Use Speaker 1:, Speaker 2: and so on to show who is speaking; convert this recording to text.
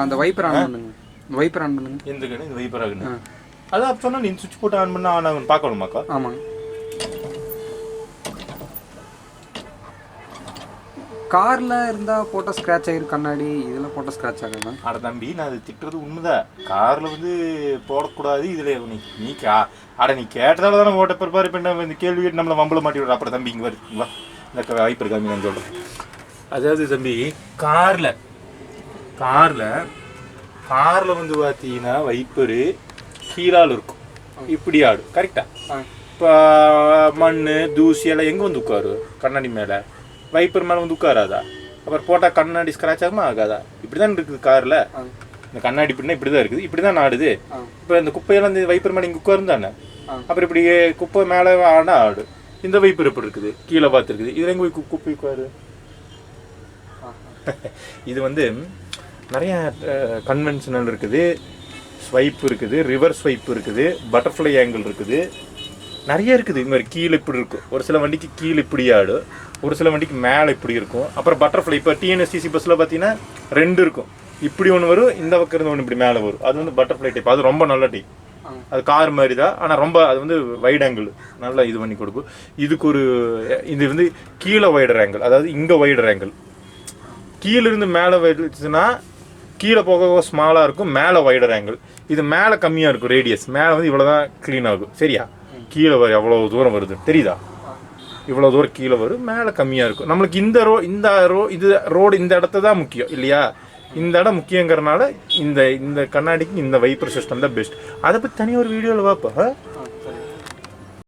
Speaker 1: அந்த wiper on பண்ணுங்க. Wiper on பண்ணுங்க.
Speaker 2: எந்த கண்ணு இந்த வைப்பர் ஆகுன்னு அதான் சொன்னா நீ சுவிட்ச் போட்டு ஆன் பண்ணா ஆன் ஆகும் பார்க்கணுமாக்கா?
Speaker 1: ஆமாங்க. காரில் இருந்தால் போட்டால் ஸ்க்ராட்ச் ஆகிரும் கண்ணாடி, இதெல்லாம் போட்டால் ஸ்க்ராட்ச் ஆகுது.
Speaker 2: அட தம்பி நான் அது திட்டுறது உண்மைதான். காரில் வந்து போடக்கூடாது. இதில் நீ நீ கேட்டதால தானே ஓட்ட ப்ரிப்பேர் பண்ண இந்த கேள்வி கேட்டு நம்மளை வம்பளை மாட்டி விடுற. அப்புறம் தம்பி இங்கே வருவா இந்த வாய்ப்பு இருக்காங்க நான் சொல்கிறேன். அதாவது தம்பி காரில் வந்து பார்த்தீங்கன்னா வைப்பரு கீழால் இருக்கும், இப்படி ஆடும். கரெக்டாக இப்போ மண் தூசி எல்லாம் எங்கே வந்து உட்காரு? கண்ணாடி மேலே. வைப்பர் மேலே வந்து உட்காராதா? அப்புறம் போட்டால் கண்ணாடி ஸ்க்ராட்ச் ஆகுமா ஆகாதா? இப்படி தான் இருக்குது காரில். இந்த கண்ணாடி இப்படின்னா இப்படி தான் இருக்குது, இப்படி தான் ஆடுது. இப்போ இந்த குப்பையெல்லாம் இந்த வைப்பர் மேலே இங்கே உட்காரு தானே. அப்புறம் இப்படி குப்பை மேலே ஆடா ஆடு. இந்த வைப்பர் எப்படி இருக்குது? கீழே பார்த்துருக்குது. இதில் எங்கே போய் குப்பை உட்காரு? இது வந்து நிறைய கன்வென்ஷனல் இருக்குது, ஸ்வைப் இருக்குது, ரிவர்ஸ் ஸ்வைப் இருக்குது, பட்டர்ஃப்ளை ஆங்கிள் இருக்குது, நிறைய இருக்குது. இது மாதிரி கீழே இப்படி இருக்கும். ஒரு சில வண்டிக்கு கீழே இப்படி ஆடும், ஒரு சில வண்டிக்கு மேலே இப்படி இருக்கும். அப்புறம் பட்டர்ஃப்ளை இப்போ டிஎன்எஸ்டிசி பஸ்ஸில் பார்த்தீங்கன்னா 2 இருக்கும். இப்படி ஒன்று வரும், இந்த பக்கம் இருந்து ஒன்று இப்படி மேலே வரும். அது வந்து பட்டர்ஃப்ளை டைப். அது ரொம்ப நல்ல டைப். அது கார் மாதிரி தான், ஆனால் ரொம்ப அது வந்து வைட் ஆங்கிள் நல்லா இது பண்ணி கொடுக்கும். இதுக்கு ஒரு இது வந்து கீழே வைடர் ஆங்கிள், அதாவது இங்கே வைடர் ஆங்கிள். கீழிருந்து மேலே வச்சுன்னா கீழே போக ஸ்மாலாக இருக்கும், மேலே வைடர் ஆங்கிள். இது மேலே கம்மியாக இருக்கும் ரேடியஸ். மேலே வந்து இவ்வளோ தான் க்ளீன் ஆகும். சரியா? கீழே எவ்வளோ தூரம் வருது தெரியுதா? இவ்வளோ தூரம் கீழே வரும், மேலே கம்மியாக இருக்கும். நம்மளுக்கு இந்த ரோடு இந்த இடத்த தான் முக்கியம் இல்லையா? இந்த இடம் முக்கியங்கிறனால இந்த கண்ணாடிக்கு இந்த வைப்பர் சிஸ்டம் தான் பெஸ்ட். அதை பற்றி தனியாக ஒரு வீடியோவில் பார்ப்பா.